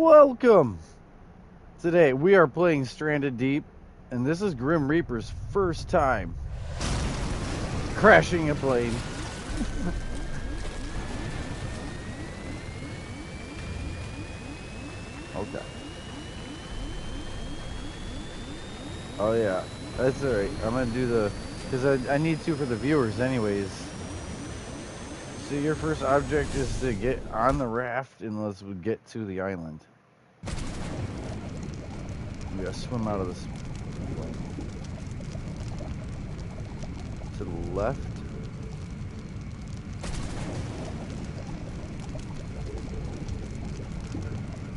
Welcome! Today we are playing Stranded Deep, and this is Grim Reaper's first time crashing a plane. Okay. Oh yeah, that's alright. I'm gonna do the, because I need to for the viewers anyways. So your first object is to get on the raft and let's get to the island. We gotta swim out of this plane. To the left.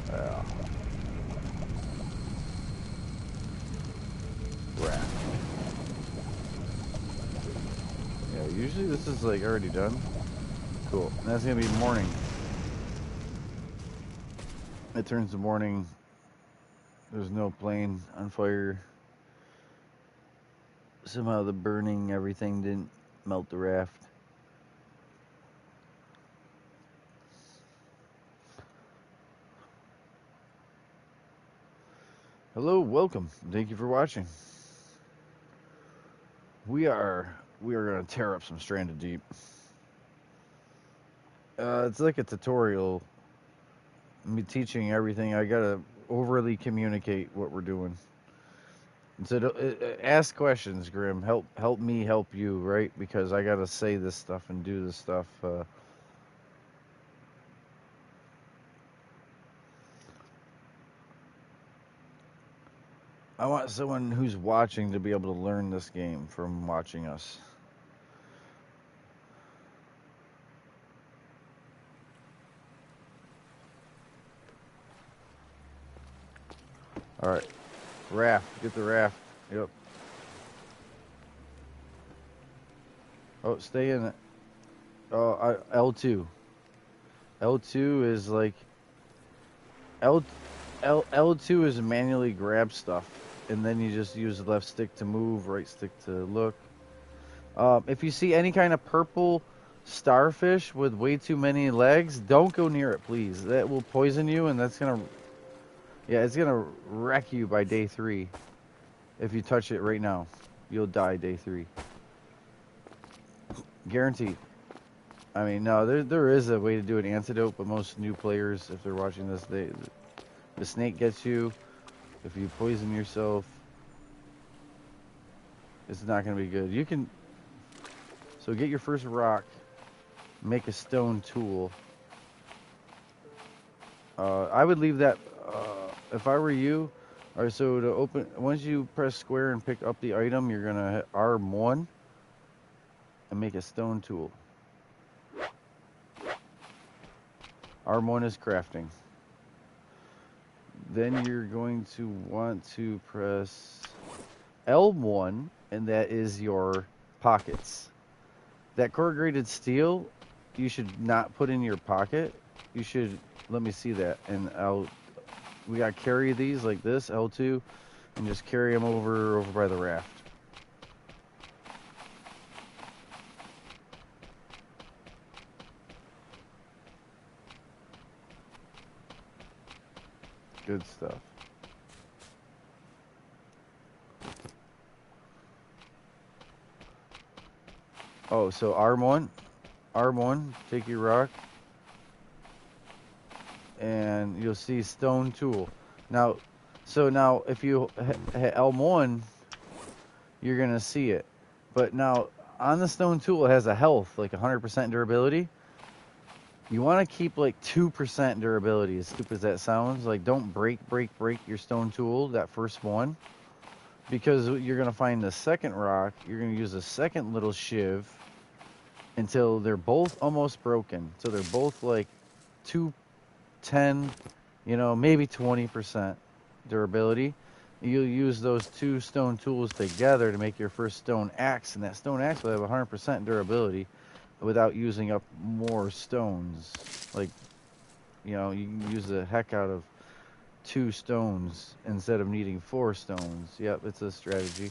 Yeah. Raft. Yeah, usually this is like already done. Cool. And that's gonna be morning. It turns to morning. There's no plane on fire. Somehow the burning everything didn't melt the raft. Hello, welcome. Thank you for watching. We are gonna tear up some Stranded Deep. It's like a tutorial. Me teaching everything. I gotta overly communicate what we're doing. And so ask questions, Grim. Help me help you, right? Because I gotta say this stuff and do this stuff. I want someone who's watching to be able to learn this game from watching us. All right, raft. Get the raft. Yep. Oh, stay in it. Oh, L2. L2 is like L2 is manually grab stuff, and then you just use the left stick to move, right stick to look. If you see any kind of purple starfish with way too many legs, don't go near it, please. That will poison you, and that's gonna, yeah, it's gonna wreck you by day 3. If you touch it right now, you'll die day 3. Guaranteed. I mean, no, there is a way to do an antidote, but most new players, if they're watching this, the snake gets you. If you poison yourself, it's not going to be good. You can, so get your first rock, make a stone tool. I would leave that, if I were you. All right, so to open, once you press square and pick up the item, you're going to hit R1 and make a stone tool. R1 is crafting. Then you're going to want to press L1, and that is your pockets. That corrugated steel, you should not put in your pocket. You should, let me see that, and we gotta carry these like this, L2, and just carry them over by the raft. Good stuff. Oh, so R1, take your rock, and you'll see stone tool. Now, so now if you hit L1, you're gonna see it. But now on the stone tool, it has a health, like 100% durability. You want to keep like 2% durability, as stupid as that sounds. Like, don't break your stone tool, that first one. Because you're going to find the second rock, you're going to use a second little shiv until they're both almost broken. So they're both like 10, maybe 20% durability. You'll use those 2 stone tools together to make your first stone axe, and that stone axe will have 100% durability without using up more stones. Like, you can use the heck out of 2 stones instead of needing 4 stones. Yep, it's a strategy.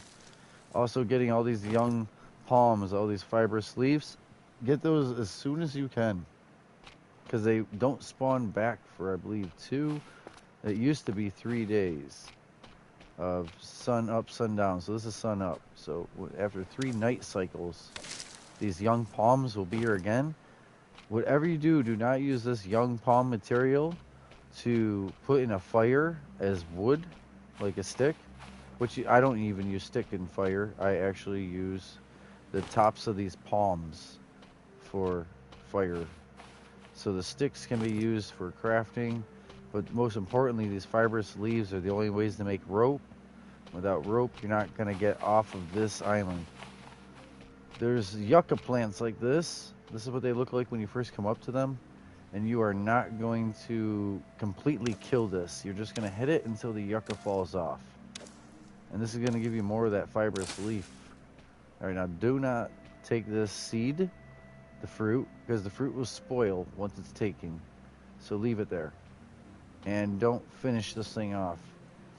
Also, getting all these young palms, all these fibrous leaves, get those as soon as you can, because they don't spawn back for, I believe, 2 It used to be 3 days of sun up, sun down. So this is sun up. So after 3 night cycles, these young palms will be here again. Whatever you do, do not use this young palm material to put in a fire as wood, like a stick. I don't even use stick in fire. I actually use the tops of these palms for fire. So the sticks can be used for crafting, but most importantly, these fibrous leaves are the only ways to make rope. Without rope, you're not going to get off of this island. There's yucca plants like this. This is what they look like when you first come up to them. And you are not going to completely kill this. You're just going to hit it until the yucca falls off. And this is going to give you more of that fibrous leaf. All right, now do not take this seed, the fruit, because the fruit will spoil once it's taken. So leave it there. And don't finish this thing off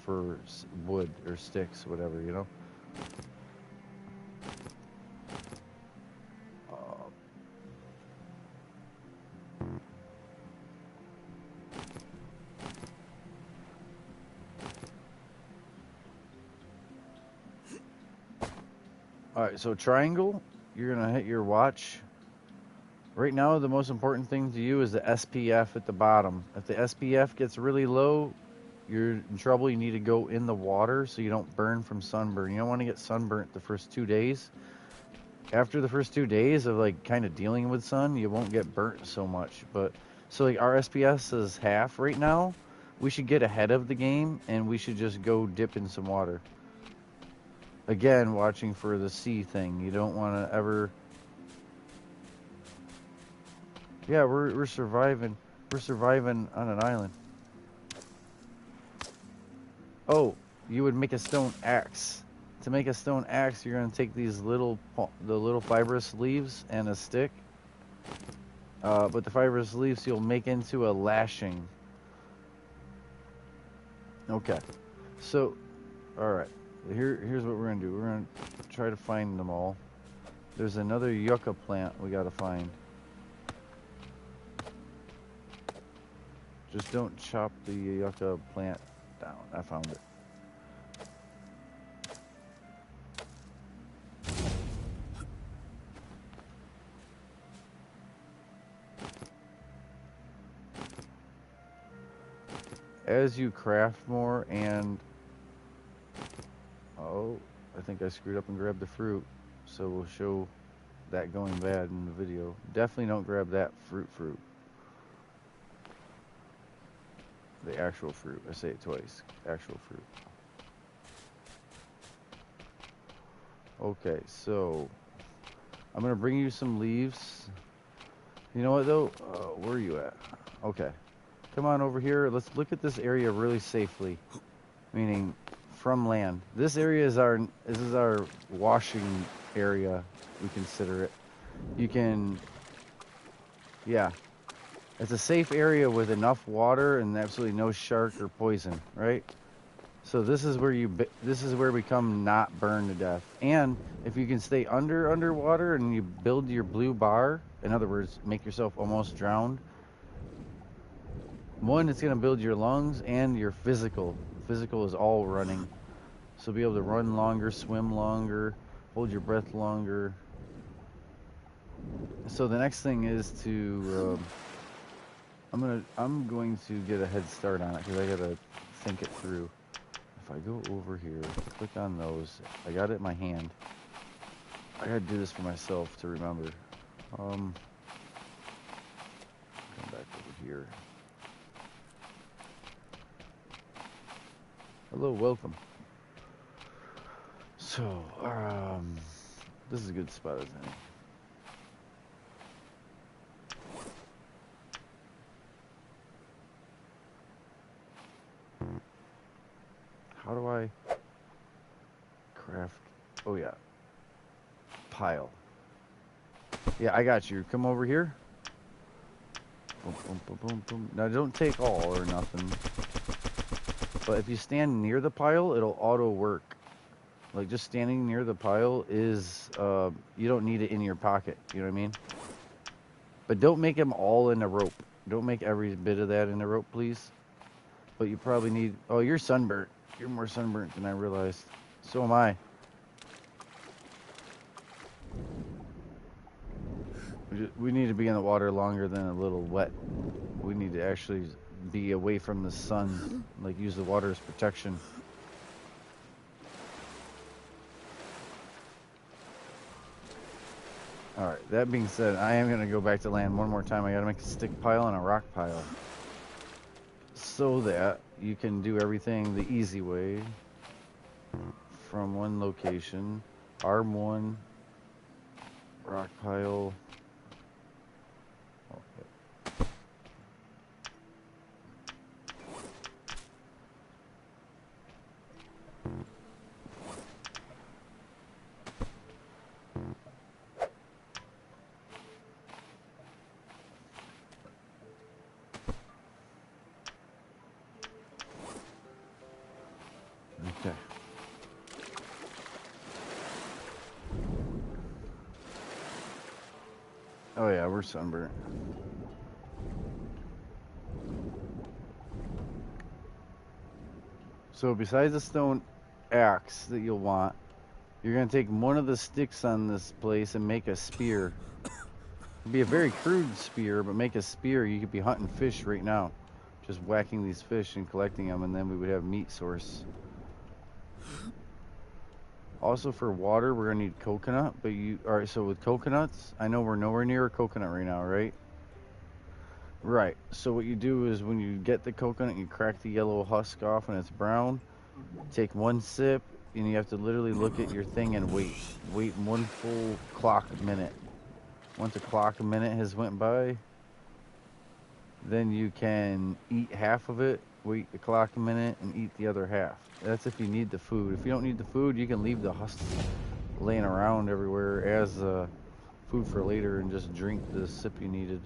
for wood or sticks, whatever, you know? Alright, so triangle, you're going to hit your watch. Right now, the most important thing to you is the SPF at the bottom. If the SPF gets really low, you're in trouble. You need to go in the water so you don't burn from sunburn. You don't want to get sunburnt the first 2 days. After the first 2 days of like kind of dealing with sun, you won't get burnt so much. But so like our SPS is half right now. We should get ahead of the game and we should just go dip in some water. Again, watching for the sea thing. You don't want to ever... Yeah, we're surviving. We're surviving on an island. Oh, you would make a stone axe. To make a stone axe, you're going to take these the little fibrous leaves and a stick. But the fibrous leaves you'll make into a lashing. Okay. So, alright. Here's what we're going to do. We're going to try to find them all. There's another yucca plant we got to find. Just don't chop the yucca plant down. I found it. As you craft more and... Oh, I think I screwed up and grabbed the fruit. So we'll show that going bad in the video. Definitely don't grab that fruit. The actual fruit. I say it twice. Actual fruit. Okay, so I'm going to bring you some leaves. You know what, though? Where are you at? Okay. Come on over here. Let's look at this area really safely. Meaning from land. This area is our washing area, we consider it. You can... Yeah. It's a safe area with enough water and absolutely no shark or poison, right? So this is where we become not burned to death. And if you can stay underwater and you build your blue bar, in other words, make yourself almost drowned. One, it's going to build your lungs and your physical. Physical is all running. So be able to run longer, swim longer, hold your breath longer. So the next thing is to... I'm going to get a head start on it because I gotta think it through. If I go over here, click on those, I got it in my hand. I gotta do this for myself to remember. Come back over here. Hello, welcome. So, this is a good spot, isn't it? How do I craft? Oh yeah, pile. Yeah, I got you. Come over here. Boom, boom, boom, boom, boom. Now don't take all or nothing. But if you stand near the pile, it'll auto work. Like just standing near the pile is, you don't need it in your pocket. You know what I mean? But don't make them all in a rope. Don't make every bit of that in a rope, please. but you probably need... Oh, you're sunburnt. You're more sunburnt than I realized. So am I. We need to be in the water longer than a little wet. We need to actually be away from the sun, like use the water as protection. Alright, that being said, I am going to go back to land one more time. I got to make a stick pile and a rock pile, so that you can do everything the easy way from one location. Arm one, rock pile. Okay. Oh yeah, we're sunburnt. So besides the stone axe that you'll want, you're going to take one of the sticks on this place and make a spear. It'd be a very crude spear, but make a spear. You could be hunting fish right now. Just whacking these fish and collecting them, and then we would have meat source. Also for water, we're going to need coconut, but alright, so with coconuts, I know we're nowhere near a coconut right now, right? Right, so what you do is when you get the coconut, you crack the yellow husk off and it's brown. Take one sip, and you have to literally look at your thing and wait. Wait one full clock minute. Once a clock a minute has went by, then you can eat half of it, wait the clock a minute, and eat the other half. That's if you need the food. If you don't need the food, you can leave the husks laying around everywhere as food for later and just drink the sip you needed.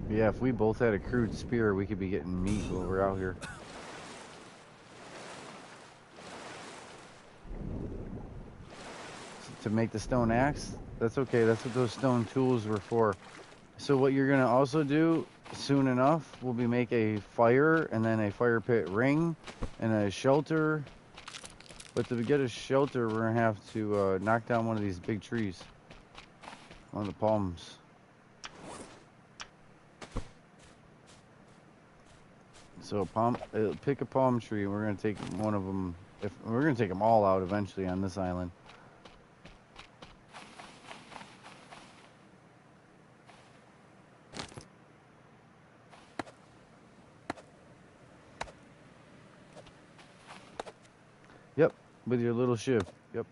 Yeah, if we both had a crude spear, we could be getting meat while we're out here. To make the stone axe, that's okay. That's what those stone tools were for. So what you're gonna also do soon enough will be make a fire and then a fire pit ring and a shelter. But to get a shelter, we're gonna have to knock down one of these big trees, one of the palms. So pick a palm tree, and we're gonna take one of them. We're gonna take them all out eventually on this island. Yep, with your little shiv. Yep.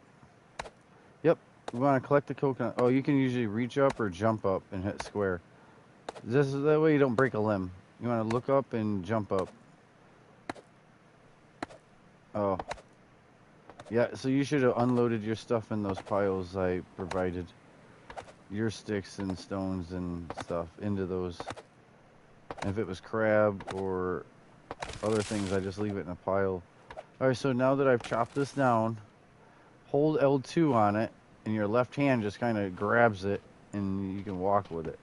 Yep. We want to collect the coconut. Oh, you can usually reach up or jump up and hit square. That way you don't break a limb. You want to look up and jump up. Oh. Yeah, so you should have unloaded your stuff in those piles I provided. Your sticks and stones and stuff into those. And if it was crab or other things, I just leave it in a pile. Alright, so now that I've chopped this down, hold L2 on it, and your left hand just kind of grabs it, and you can walk with it.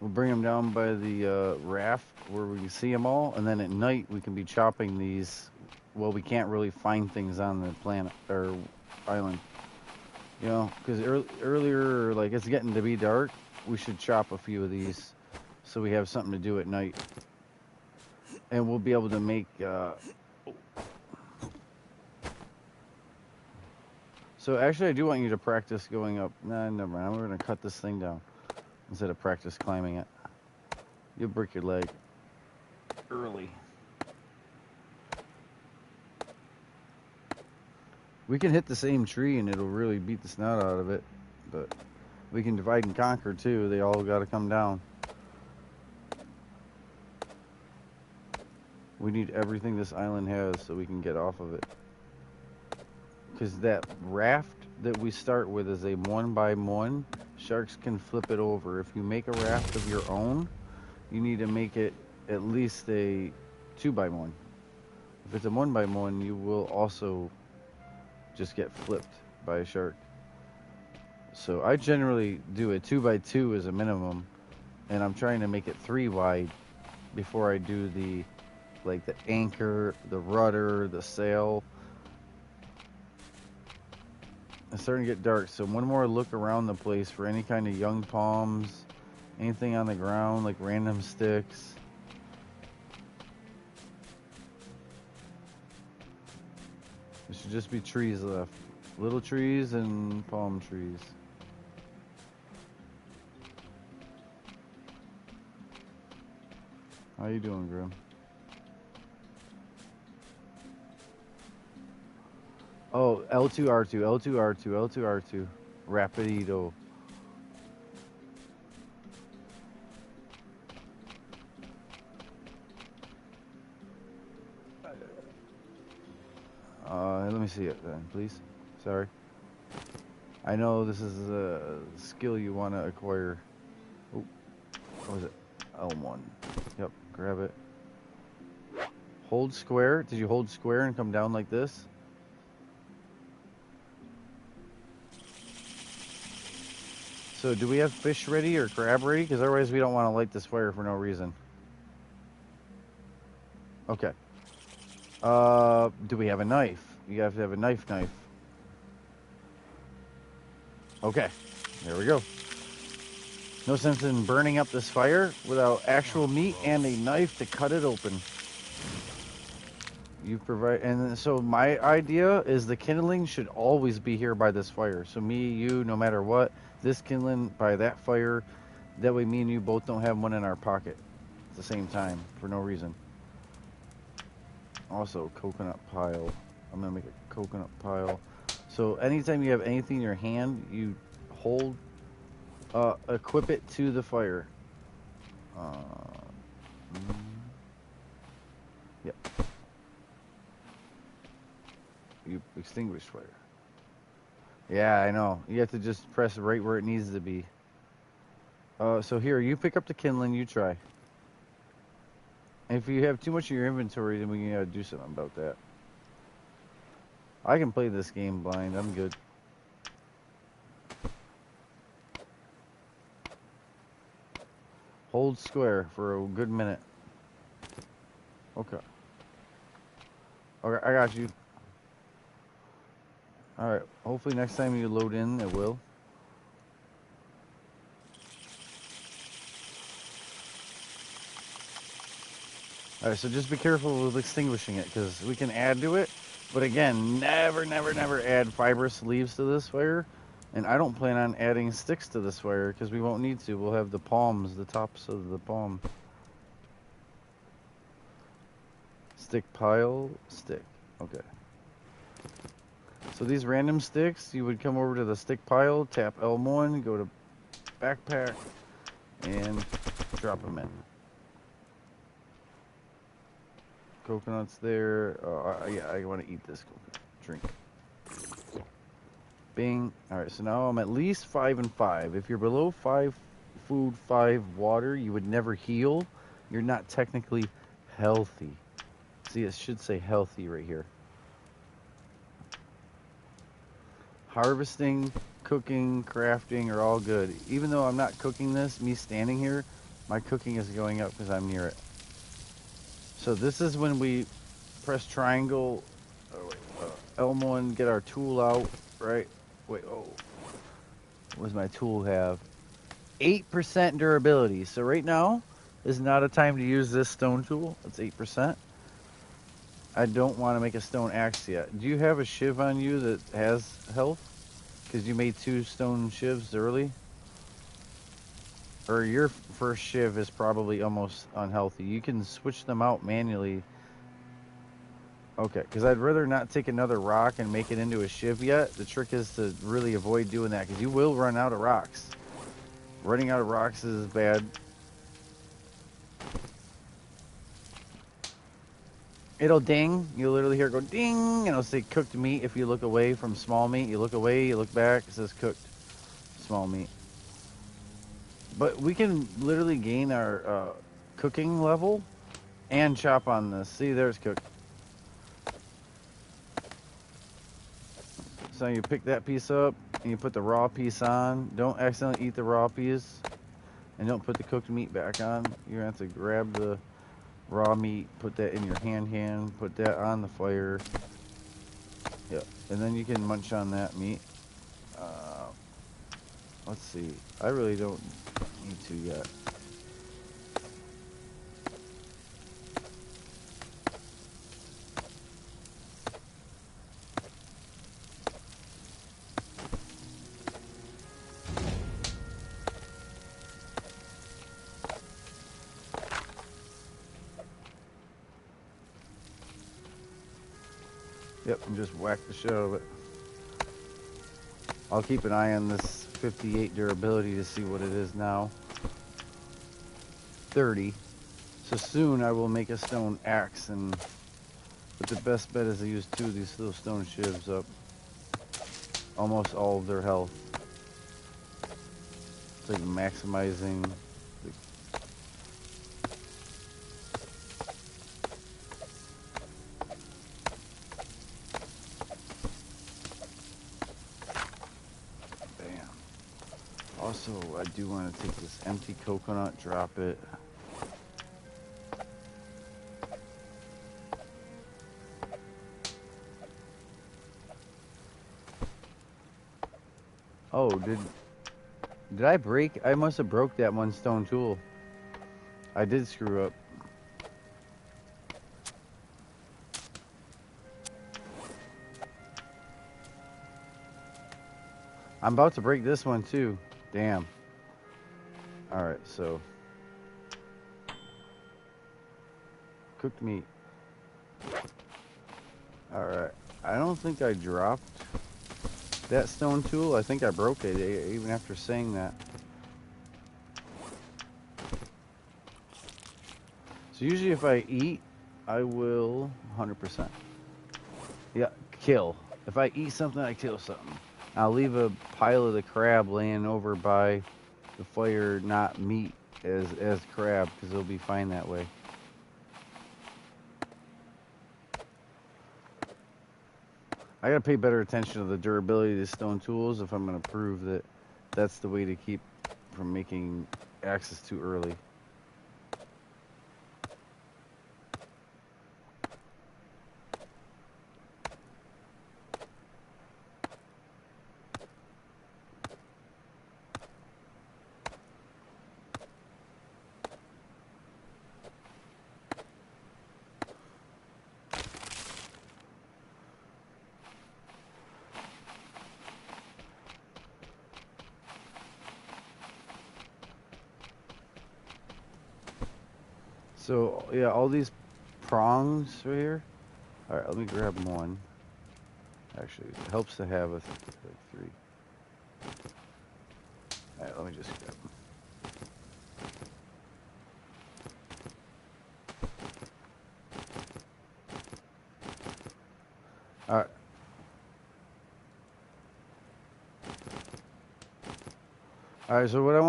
We'll bring them down by the raft where we can see them all, and then at night we can be chopping these. Well, we can't really find things on the planet or island, you know, because earlier, like, it's getting to be dark. We should chop a few of these so we have something to do at night, and we'll be able to make. So actually, I do want you to practice going up. Nah, never mind. We're gonna cut this thing down instead of practice climbing it. You'll break your leg early. We can hit the same tree and it'll really beat the snot out of it, but we can divide and conquer too. They all got to come down. We need everything this island has so we can get off of it. Because that raft that we start with is a 1x1. Sharks can flip it over. If you make a raft of your own, you need to make it at least a 2x1. If it's a 1x1, you will also just get flipped by a shark. So I generally do a 2x2 as a minimum, and I'm trying to make it 3 wide before I do the anchor, the rudder, the sail. It's starting to get dark, so one more look around the place for any kind of young palms, anything on the ground like random sticks. There should just be trees left. Little trees and palm trees. How you doing, Grim? Oh, L2, R2, L2, R2, L2, R2. Rapido. Let me see it then, please. Sorry. I know this is a skill you want to acquire. Oh, what was it? L1. Yep, grab it. Hold square. Did you hold square and come down like this? So do we have fish ready or crab ready? Because otherwise we don't want to light this fire for no reason. Okay. Do we have a knife? You have to have a knife. Okay. There we go. No sense in burning up this fire without actual meat and a knife to cut it open. You provide, and so my idea is the kindling should always be here by this fire. So me, you, no matter what, this kindling by that fire. That way me and you both don't have one in our pocket at the same time for no reason. Also, coconut pile. I'm gonna make a coconut pile. So anytime you have anything in your hand, you hold, equip it to the fire. Yep. You extinguish fire. Yeah, I know. You have to just press right where it needs to be. So here, you pick up the kindling, you try. If you have too much in your inventory, then we gotta do something about that. I can play this game blind, I'm good. Hold square for a good minute. Okay. Okay, I got you. Alright, hopefully next time you load in, it will. Alright, so just be careful with extinguishing it, because we can add to it. But again, never add fibrous leaves to this fire. And I don't plan on adding sticks to this fire, because we won't need to. We'll have the palms, the tops of the palm. Stick pile, stick. Okay. So these random sticks, you would come over to the stick pile, tap L1, go to backpack, and drop them in. Coconuts there. Yeah, I want to eat this coconut. Drink. Bing. Alright, so now I'm at least 5 and 5. If you're below 5 food, 5 water, you would never heal. You're not technically healthy. See, it should say healthy right here. Harvesting, cooking, crafting are all good. Even though I'm not cooking this, me standing here, my cooking is going up because I'm near it. So this is when we press triangle, L1, get our tool out, right? Wait, oh, what does my tool have? 8% durability. So right now is not a time to use this stone tool. It's 8%. I don't want to make a stone axe yet. Do you have a shiv on you that has health? Because you made 2 stone shivs early? Or your first shiv is probably almost unhealthy. You can switch them out manually. Okay, because I'd rather not take another rock and make it into a shiv yet. The trick is to really avoid doing that, because you will run out of rocks. Running out of rocks is bad. It'll ding. You'll literally hear it go ding, and it'll say cooked meat. If you look away from small meat, you look away, you look back, it says cooked small meat. But we can literally gain our cooking level and chop on this. See, there's cooked. So you pick that piece up and you put the raw piece on. Don't accidentally eat the raw piece, and don't put the cooked meat back on. You're gonna have to grab the raw meat, put that in your hand, put that on the fire. Yep, and then you can munch on that meat. Uh, let's see. I really don't need to yet. Yep, and just whack the shit out of it. I'll keep an eye on this 58 durability to see what it is now. 30. So soon I will make a stone axe, but the best bet is to use 2 of these little stone shivs up. Almost all of their health. It's like maximizing the... Bam. Also, I do want to take this empty coconut, drop it. Oh, did I break? I must have broke that one stone tool. I did screw up. I'm about to break this one too. Damn. Alright, so. Cooked meat. Alright. I don't think I dropped that stone tool. I think I broke it even after saying that. So usually if I eat, I will 100%. Yeah, kill. If I eat something, I kill something. I'll leave a pile of the crab laying over by the fire, not meat as crab, because it'll be fine that way. I gotta pay better attention to the durability of the stone tools if I'm gonna prove that that's the way to keep from making axes too early. So, yeah, all these prongs right here. All right, let me grab one. Actually, it helps to have like 3. All right, let me just grab them. All right. All right, so what I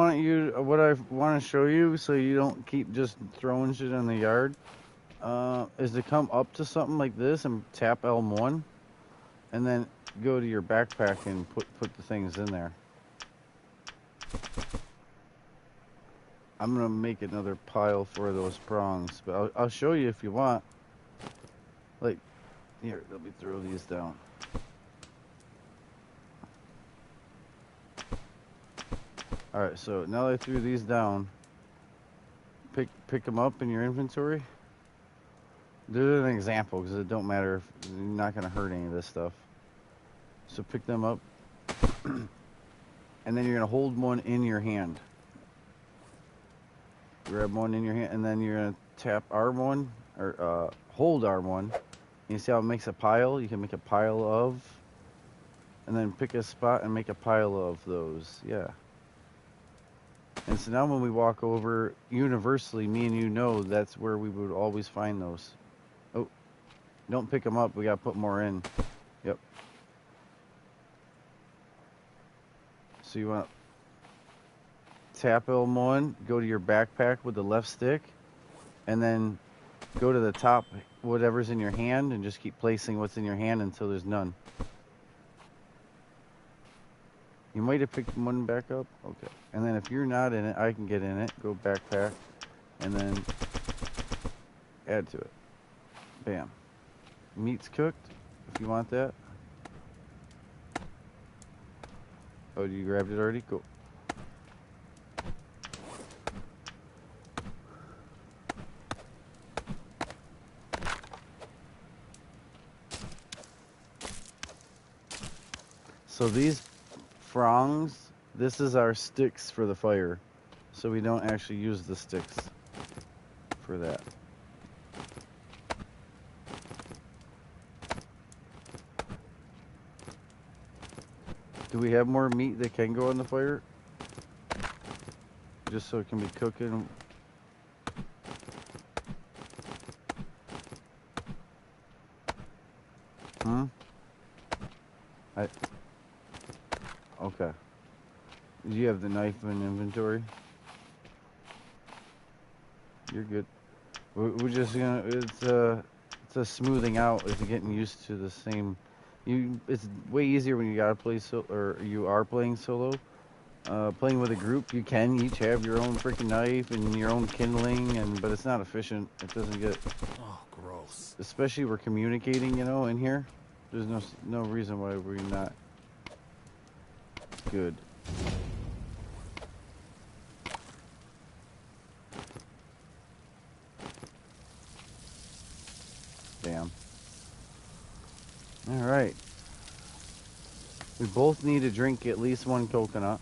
want to show you, so you don't keep just throwing shit in the yard, is to come up to something like this and tap L1, and then go to your backpack and put the things in there. I'm gonna make another pile for those prongs, but I'll show you if you want. Like, here, let me throw these down. All right, so now that I threw these down, pick them up in your inventory. Do an example because it don't matter if you're not gonna hurt any of this stuff. So pick them up, and then you're gonna hold one in your hand. Grab one in your hand, and then you're gonna tap R1 or hold R1. You see how it makes a pile? You can make a pile of, and then pick a spot and make a pile of those. Yeah. And so now when we walk over, universally, me and you know that's where we would always find those. Oh, Don't pick them up. We gotta put more in. Yep. So you want to tap L1, go to your backpack with the left stick, and then go to the top, whatever's in your hand, and just keep placing what's in your hand until there's none. You might have picked one back up. Okay. And then if you're not in it, I can get in it. Go backpack, and then add to it. Bam. Meat's cooked, if you want that. Oh, you grabbed it already? Cool. So these prongs, this is our sticks for the fire. So we don't actually use the sticks for that. Do we have more meat that can go on the fire? Just so it can be cooking. Okay. Do you have the knife in inventory? You're good. We're just gonna, it's a smoothing out. It's getting used to the same. It's way easier when you gotta play or you are playing solo. Playing with a group, you can each have your own freaking knife and your own kindling, but it's not efficient. It doesn't get. Oh, gross. Especially we're communicating, in here. There's no reason why we're not good. Damn. All right. We both need to drink at least one coconut.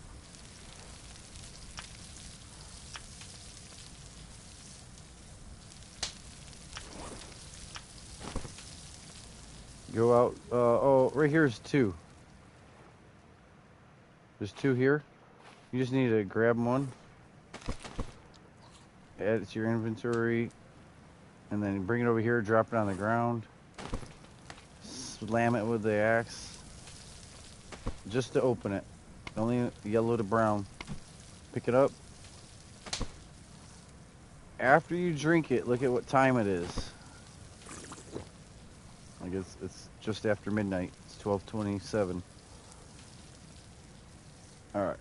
Go out. Oh, right here's 2. There's 2 here. You just need to grab one. Add it to your inventory. And then bring it over here, drop it on the ground. Slam it with the axe. Just to open it. Only yellow to brown. Pick it up. After you drink it, look at what time it is. I guess it's just after midnight. It's 12:27. Alright.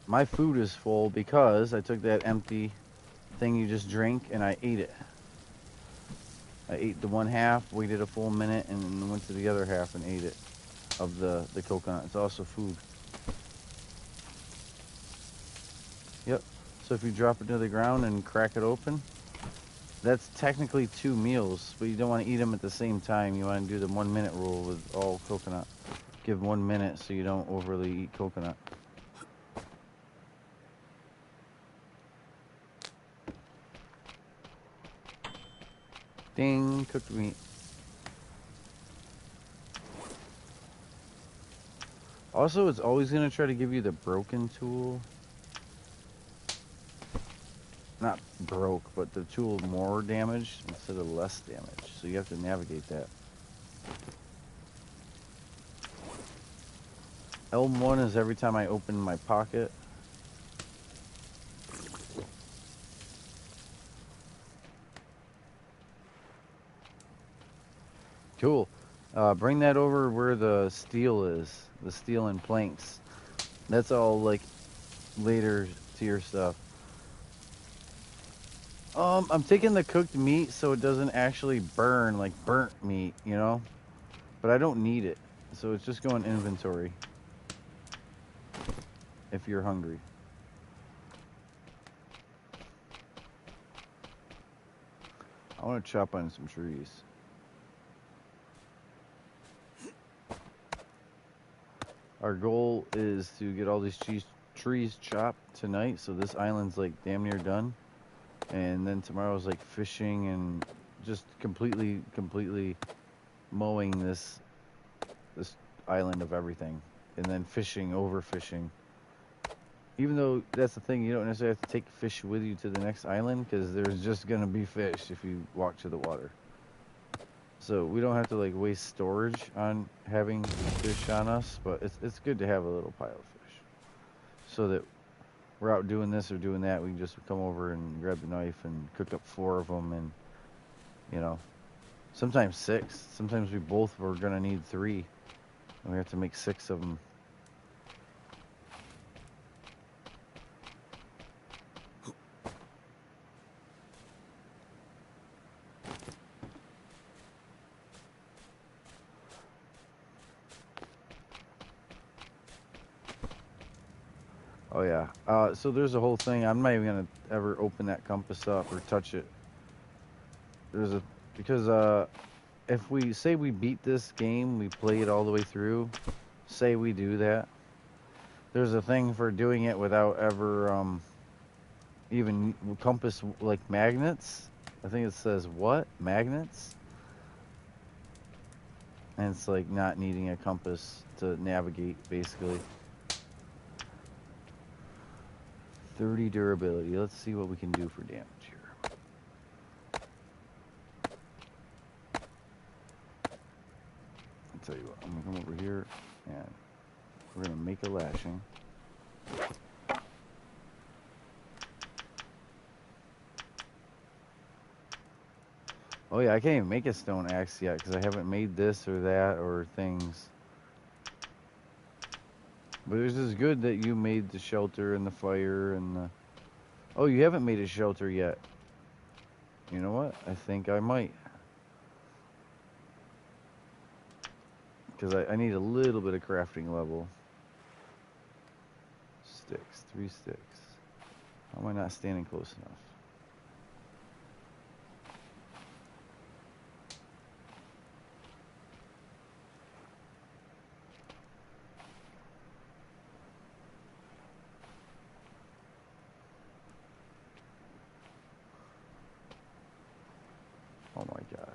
My food is full because I took that empty thing you just drank and I ate it. I ate the one half, waited a full minute, and then went to the other half and ate it of the coconut. It's also food. Yep. So if you drop it to the ground and crack it open, that's technically 2 meals, but you don't want to eat them at the same time. You want to do the 1 minute rule with all coconut. Give 1 minute so you don't overly eat coconut. Ding, cooked meat. Also, it's always going to try to give you the broken tool. Not broke, but the tool more damage instead of less damage. So you have to navigate that. L1 is every time I open my pocket. Cool. Bring that over where the steel is. The steel and planks. That's all like later to your stuff. I'm taking the cooked meat so it doesn't actually burn like burnt meat, But I don't need it. So it's just going inventory. If you're hungry. I want to chop on some trees. Our goal is to get all these trees chopped tonight, so this island's like damn near done. And then tomorrow's like fishing and just completely mowing this island of everything. And then fishing, overfishing. Even though that's the thing, you don't necessarily have to take fish with you to the next island because there's just gonna be fish if you walk to the water. So we don't have to like waste storage on having fish on us, but it's good to have a little pile of fish so that we're out doing this or doing that. We can just come over and grab the knife and cook up 4 of them, and you know, sometimes 6. Sometimes we both were gonna need 3, and we have to make 6 of them. Oh yeah. So there's a whole thing. I'm not even gonna ever open that compass up or touch it. Because if we say we beat this game, we play it all the way through. Say we do that. There's a thing for doing it without ever even compass like magnets. I think it says what? Magnets? And it's like not needing a compass to navigate basically. 30 durability. Let's see what we can do for damage here. I'll tell you what, I'm gonna come over here and we're gonna make a lashing. Oh yeah, I can't even make a stone axe yet because I haven't made this or that or things. But it was just good that you made the shelter and the fire and the... Oh, you haven't made a shelter yet. You know what? I think I might. Because I need a little bit of crafting level. Sticks, 3 sticks. How am I not standing close enough? Oh my god.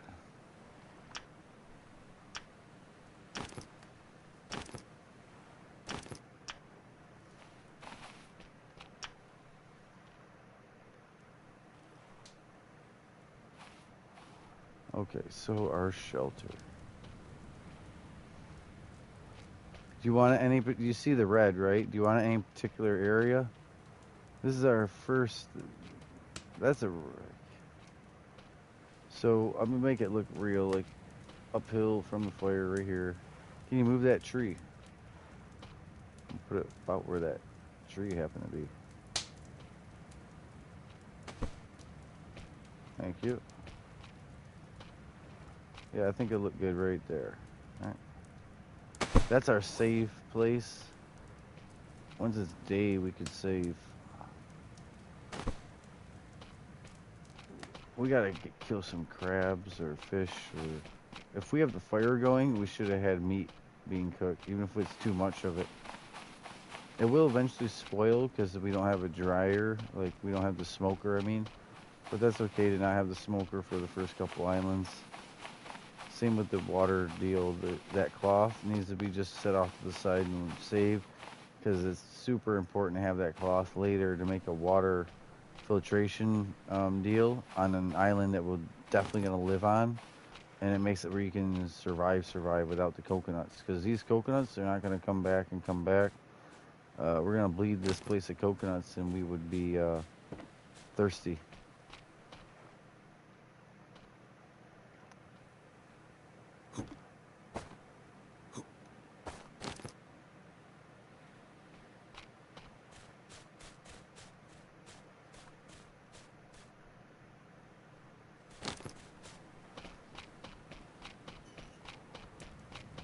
Okay, so our shelter. Do you want any? You see the red, right? Do you want any particular area? This is our first. That's a. So I'm gonna make it look real, like uphill from the fire right here. Can you move that tree? Put it about where that tree happened to be. Thank you. Yeah, I think it'll look good right there. All right. That's our save place. Once it's day, we could save. We gotta kill some crabs or fish. Or if we have the fire going, we should have had meat being cooked, even if it's too much of it. It will eventually spoil because we don't have a dryer, like we don't have the smoker, I mean. But that's okay to not have the smoker for the first couple islands. Same with the water deal. That cloth needs to be just set off to the side and saved because it's super important to have that cloth later to make a water filtration deal on an island that we're definitely going to live on. And it makes it where you can survive without the coconuts because these coconuts, they're not going to come back and come back. We're going to bleed this place of coconuts and we would be thirsty.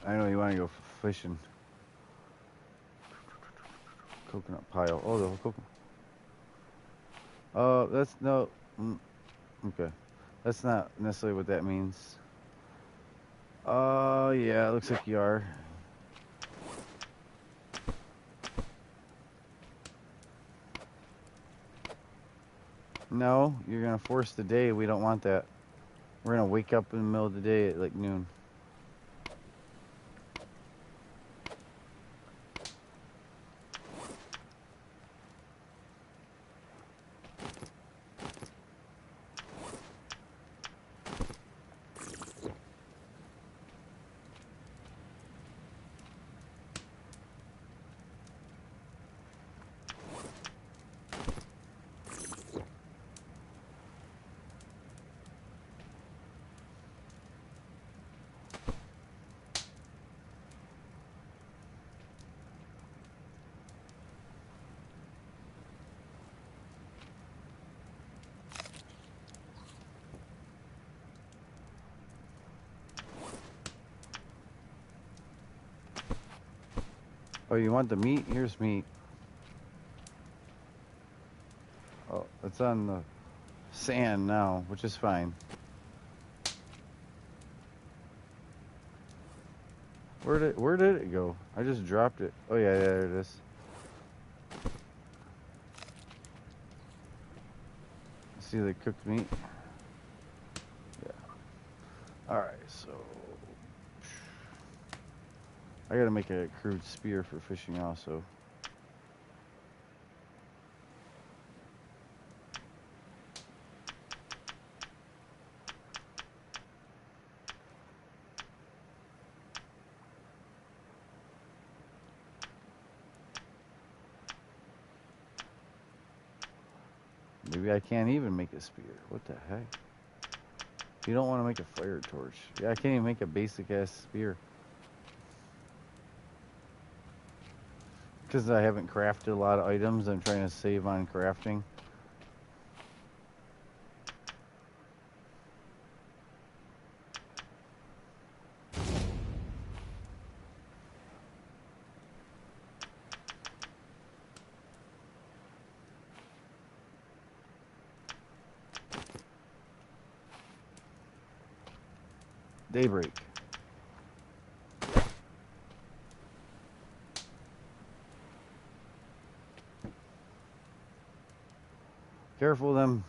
I know you want to go fishing. Coconut pile. Oh, the coconut. That's no. Okay. That's not necessarily what that means. Yeah, it looks like you are. No, you're gonna force the day. We don't want that. We're gonna wake up in the middle of the day at like noon. Oh, you want the meat? Here's meat. Oh, it's on the sand now, which is fine. Where did it go? I just dropped it. Oh yeah, there it is. See the cooked meat? Yeah. Alright, so I gotta make a crude spear for fishing also. Maybe I can't even make a spear. What the heck? You don't want to make a fire torch. Yeah, I can't even make a basic ass spear. Because I haven't crafted a lot of items. I'm trying to save on crafting. Daybreak. Careful of them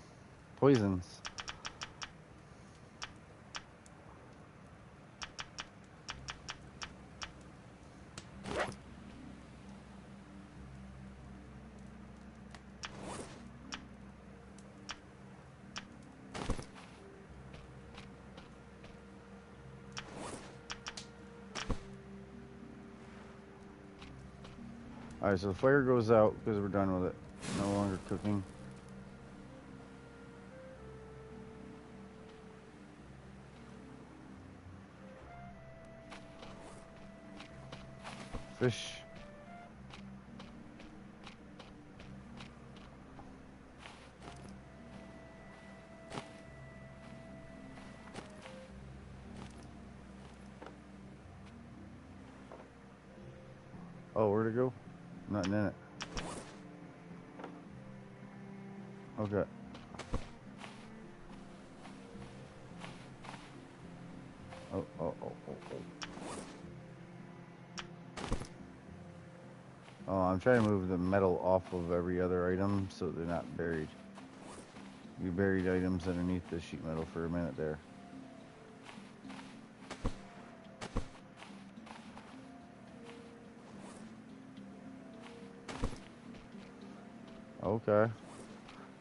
poisons. Alright, so the fire goes out because we're done with it. No longer cooking. Fish. Oh, where'd it go? Nothing in it. Okay. Oh, I'm trying to move the metal off of every other item so they're not buried. You buried items underneath the sheet metal for a minute there. Okay.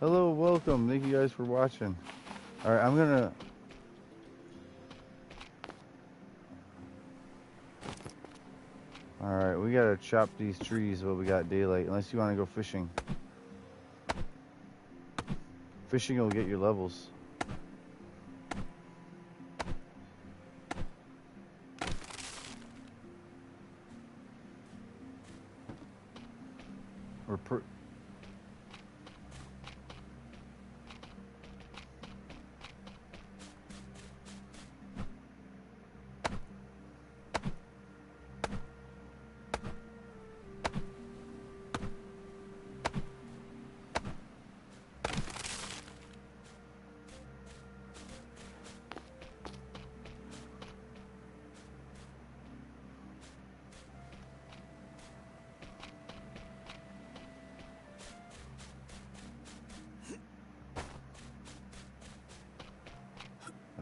Hello, welcome. Thank you guys for watching. Alright, I'm gonna... Alright, we gotta chop these trees while we got daylight, unless you want to go fishing. Fishing will get your levels. Or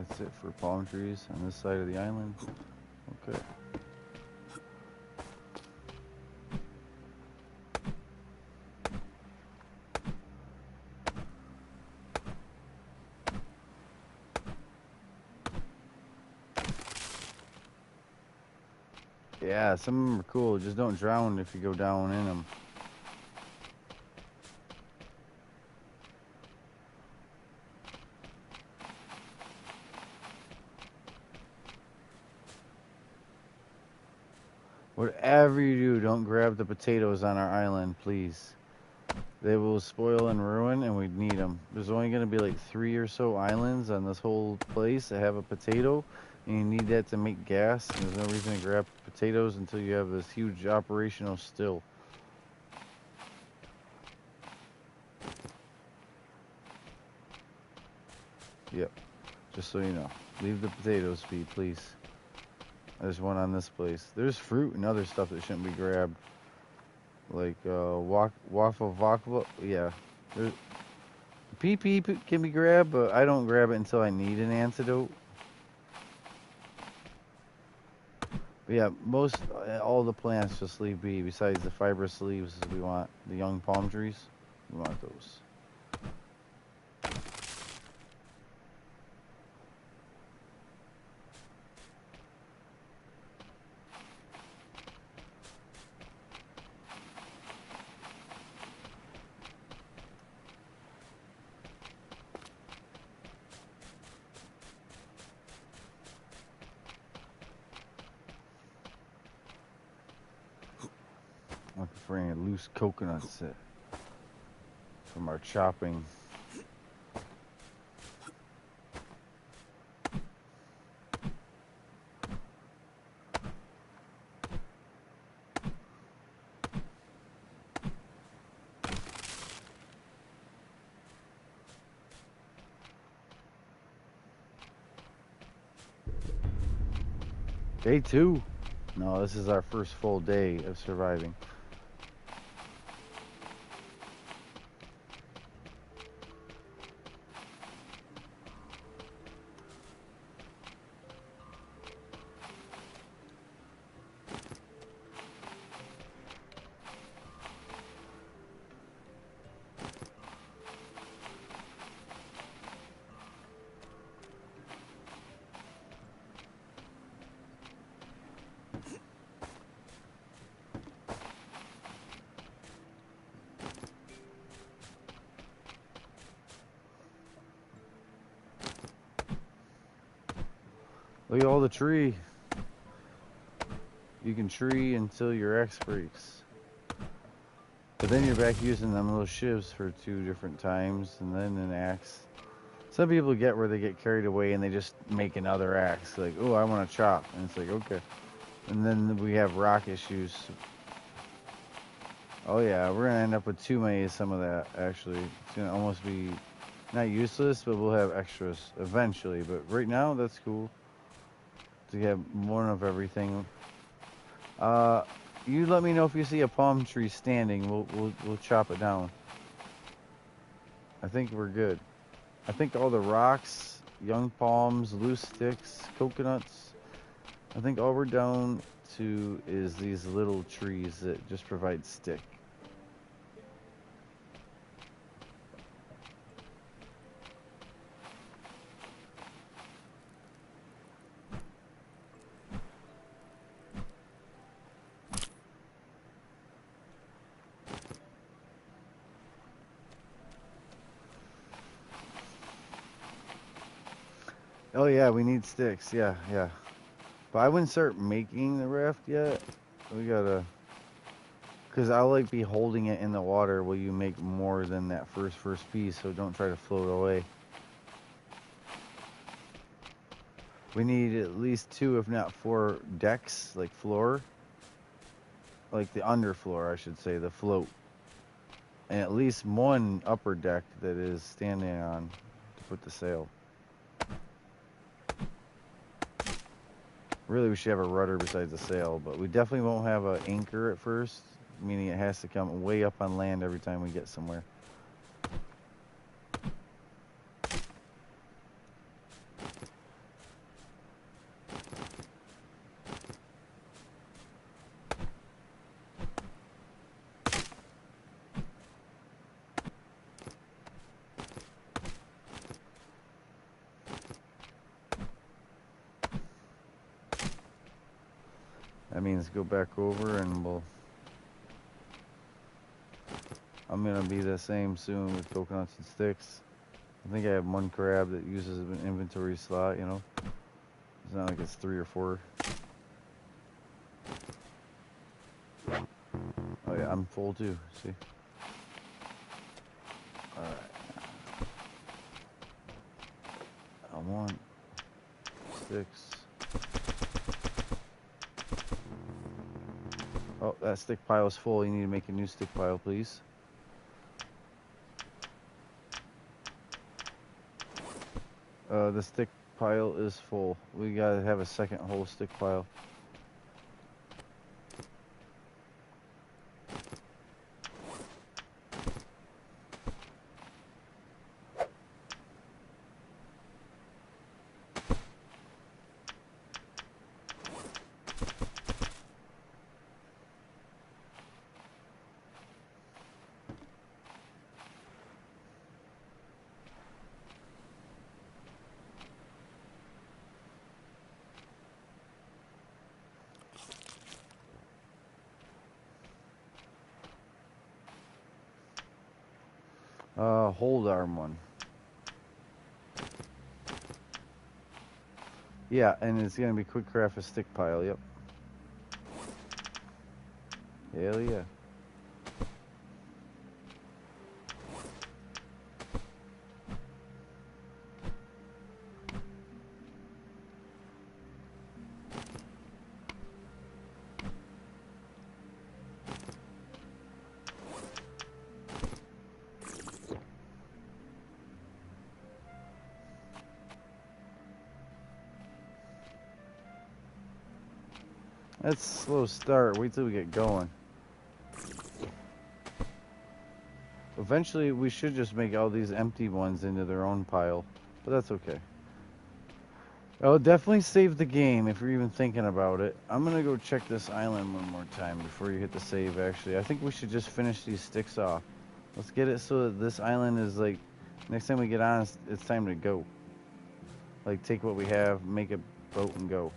That's it for palm trees on this side of the island. Okay. Yeah, some of them are cool. Just don't drown if you go down in them. Whatever you do, don't grab the potatoes on our island, please. They will spoil and ruin, and we need them. There's only going to be like 3 or so islands on this whole place that have a potato. And you need that to make gas. And there's no reason to grab potatoes until you have this huge operational still. Yep. Just so you know. Leave the potatoes be, please. There's one on this place. There's fruit and other stuff that shouldn't be grabbed. Like, waffle vodka. Yeah. There's, PP can be grabbed, but I don't grab it until I need an antidote. But yeah, all the plants just leave be, besides the fibrous leaves we want. The young palm trees, we want those. Looking for any loose coconuts from our chopping. Day 2. No, this is our first full day of surviving. Look at all the tree. You can tree until your axe breaks. But then you're back using them little shivs for 2 different times, and then an axe. Some people get where they get carried away and they just make another axe. Like, oh, I want to chop. And it's like, okay. And then we have rock issues. Oh yeah, we're going to end up with too many of some of that, actually. It's going to almost be not useless, but we'll have extras eventually. But right now, that's cool to get more of everything. You let me know if you see a palm tree standing. We'll chop it down. I think we're good. I think all the rocks, young palms, loose sticks, coconuts, I think all we're down to is these little trees that just provide stick. Oh yeah, we need sticks. Yeah. But I wouldn't start making the raft yet. We gotta, cause I'll like be holding it in the water while you make more than that first piece. So don't try to float away. We need at least 2, if not 4 decks, like floor, like the underfloor, I should say, the float, and at least 1 upper deck that is standing on to put the sail. Really, we should have a rudder besides the sail, but we definitely won't have an anchor at first, meaning it has to come way up on land every time we get somewhere. That means go back over and I'm gonna be the same soon with coconuts and sticks. I think I have 1 crab that uses an inventory slot, you know. It's not like it's 3 or 4. Oh yeah, I'm full too, see? Alright. I want sticks. Oh, that stick pile is full. You need to make a new stick pile, please. The stick pile is full. We gotta have a second whole stick pile. Hold arm one. Yeah, and it's gonna be quick craft a stick pile, yep. Hell yeah. That's a slow start. Wait till we get going. Eventually, we should just make all these empty ones into their own pile, but that's okay. Oh, definitely save the game if you're even thinking about it. I'm gonna go check this island one more time before you hit the save, actually. I think we should just finish these sticks off. Let's get it so that this island is like, next time we get on, it's time to go. Like, take what we have, make a boat, and go.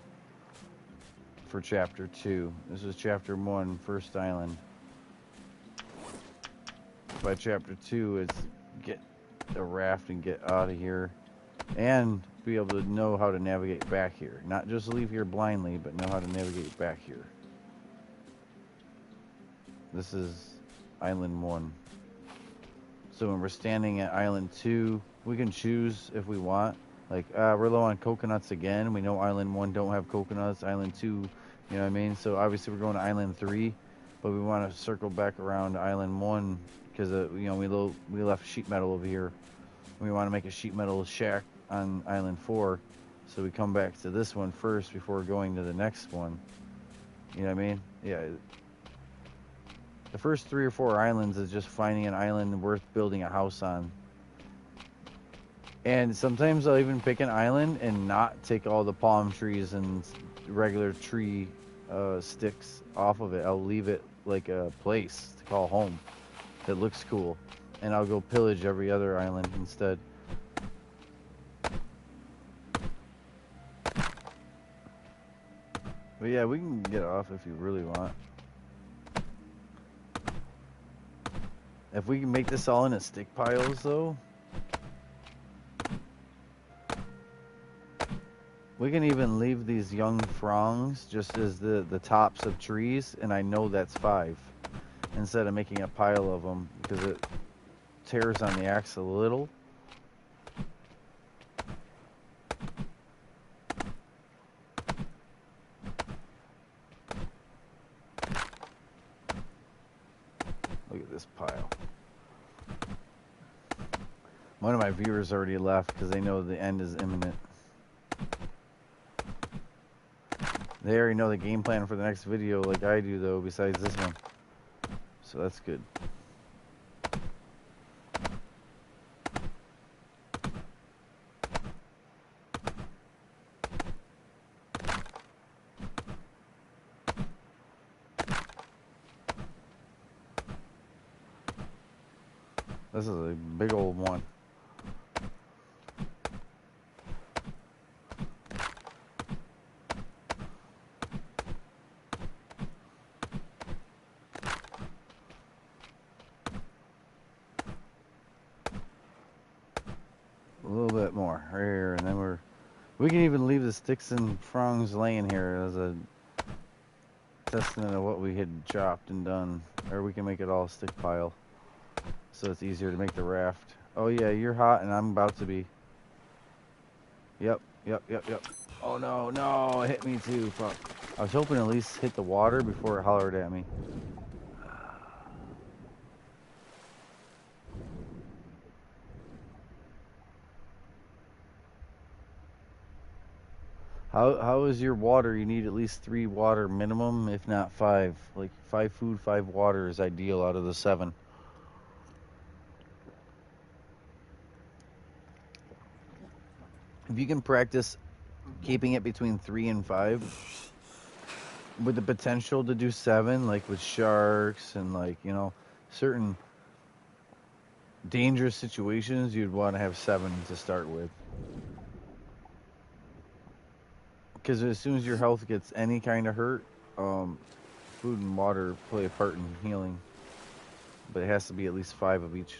For chapter 2. This is chapter 1, first island. By chapter 2, it's get a raft and get out of here. And be able to know how to navigate back here. Not just leave here blindly, but know how to navigate back here. This is island 1. So when we're standing at island 2, we can choose if we want. Like, we're low on coconuts again. We know island 1 don't have coconuts. Island 2, you know what I mean? So obviously we're going to island 3, but we want to circle back around to island 1 because, you know, we left sheet metal over here. We want to make a sheet metal shack on island 4. So we come back to this one first before going to the next one. You know what I mean? Yeah. The first 3 or 4 islands is just finding an island worth building a house on. And sometimes I'll even pick an island and not take all the palm trees and regular tree sticks off of it. I'll leave it like a place to call home that looks cool. And I'll go pillage every other island instead. But yeah, we can get off if you really want. If we can make this all into stick piles though, we can even leave these young fronds just as the tops of trees, and I know that's 5, instead of making a pile of them, because it tears on the axe a little. Look at this pile. One of my viewers already left because they know the end is imminent. They already know the game plan for the next video like I do though, besides this one. So that's good. This is a big old one. A little bit more right here, and then we can even leave the sticks and prongs laying here as a testament of what we had chopped and done, or we can make it all a stick pile so it's easier to make the raft. Oh yeah, you're hot and I'm about to be. Yep. Oh no, it hit me too, fuck. I was hoping to at least hit the water before it hollered at me. How is your water? You need at least 3 water minimum, if not 5. Like 5 food, 5 water is ideal out of the 7. If you can practice keeping it between 3 and 5, with the potential to do 7, like with sharks and like, you know, certain dangerous situations, you'd want to have 7 to start with. Because as soon as your health gets any kind of hurt, food and water play a part in healing. But it has to be at least 5 of each.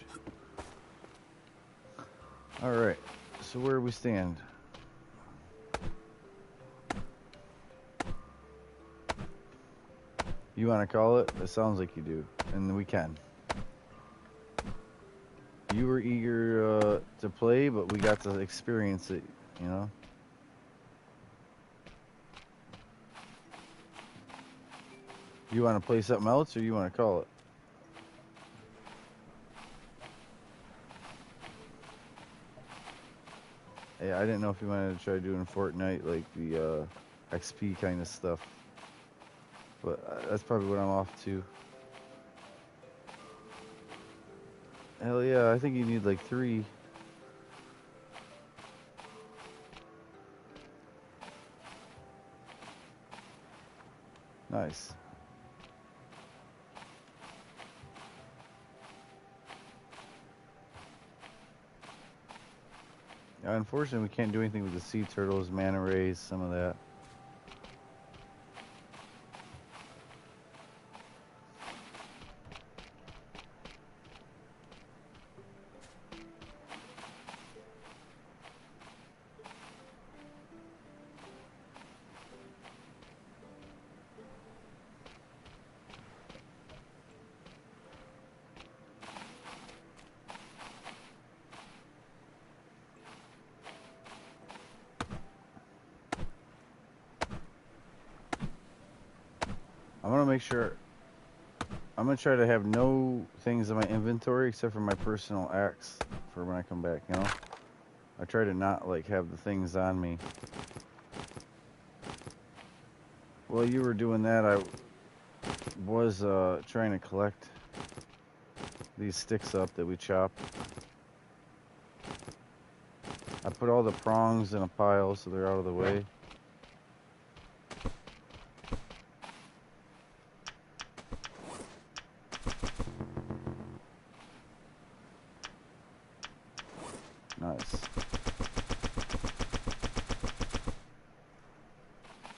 Alright, so where do we stand? You want to call it? It sounds like you do. And we can. You were eager to play, but we got to experience it, you know? You want to play something else, or you want to call it? Yeah, I didn't know if you wanted to try doing Fortnite, like the XP kind of stuff. But that's probably what I'm off to. Hell yeah, I think you need like 3. Nice. Unfortunately, we can't do anything with the sea turtles, manta rays, some of that. I want to make sure. I'm going to try to have no things in my inventory except for my personal axe for when I come back, you know? I try to not, like, have the things on me. While you were doing that, I was trying to collect these sticks up that we chopped. I put all the prongs in a pile so they're out of the way. Nice.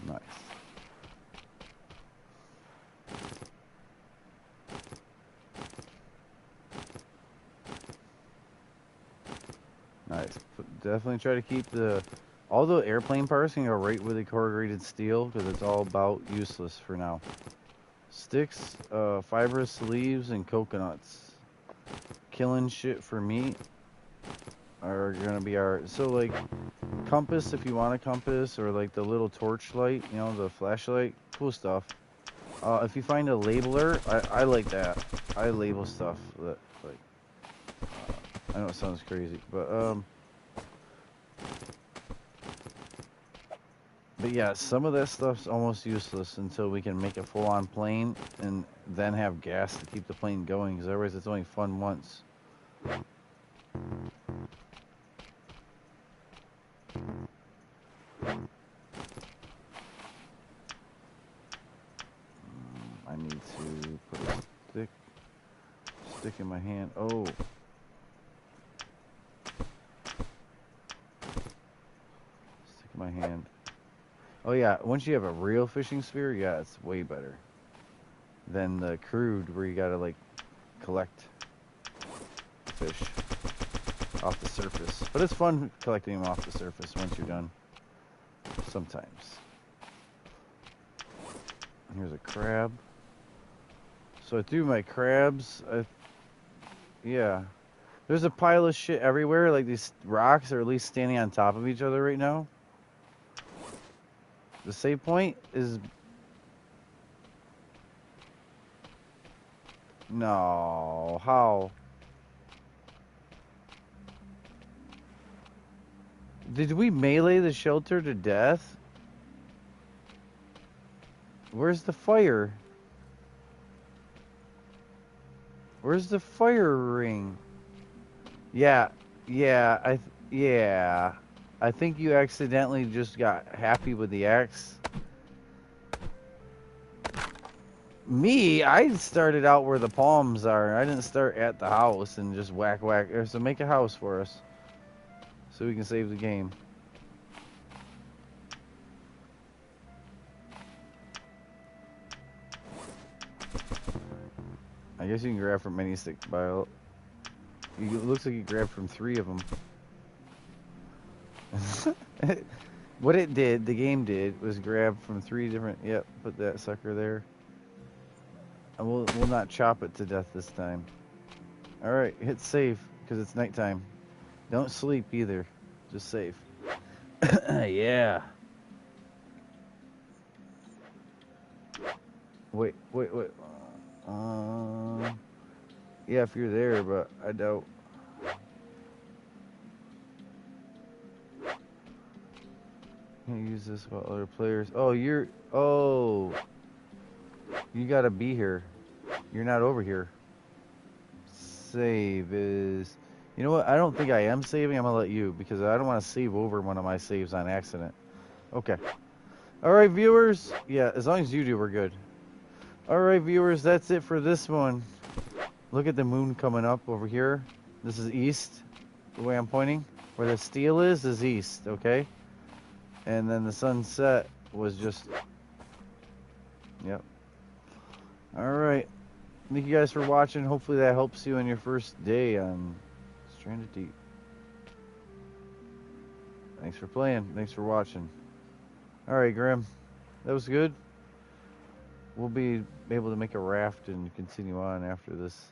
Nice. Nice. Definitely try to keep all the airplane parts can go right with the corrugated steel because it's all about useless for now. Sticks, fibrous leaves, and coconuts. Killing shit for meat are gonna be so like compass if you want a compass, or like the little torch light, you know, the flashlight, cool stuff. If you find a labeler, I like that. I label stuff that like I know it sounds crazy, but yeah, some of that stuff's almost useless until we can make a full-on plane and then have gas to keep the plane going, because otherwise it's only fun once. I need to put a stick in my hand. Oh. Stick in my hand. Oh yeah, once you have a real fishing spear, yeah, it's way better than the crude where you gotta like collect fish off the surface. But it's fun collecting them off the surface once you're done. Sometimes. Here's a crab. So I threw my crabs. Yeah. There's a pile of shit everywhere. Like these rocks are at least standing on top of each other right now. The save point is No, how? Did we melee the shelter to death? Where's the fire? Where's the fire ring? Yeah, yeah. I think you accidentally just got happy with the axe. Me, I started out where the palms are. I didn't start at the house and just whack whack. So make a house for us, so we can save the game. I guess you can grab from any stick pile. It looks like you grabbed from 3 of them. What it did, the game did, was grab from 3 different. Yep, put that sucker there. And we'll not chop it to death this time. All right, hit save because it's nighttime. Don't sleep either. Just save. Yeah. Wait. Yeah, if you're there, but I doubt. Can't use this while other players. Oh, you gotta be here. You're not over here. Save is. You know what? I don't think I am saving. I'm gonna let you because I don't want to save over one of my saves on accident. Okay. All right, viewers. Yeah, as long as you do, we're good. All right, viewers. That's it for this one. Look at the moon coming up over here. This is east. The way I'm pointing, where the steel is east. Okay. And then the sunset was just. Yep. All right. Thank you guys for watching. Hopefully that helps you on your first day on Stranded Deep. Thanks for playing. Thanks for watching. All right, Grim. That was good. We'll be able to make a raft and continue on after this.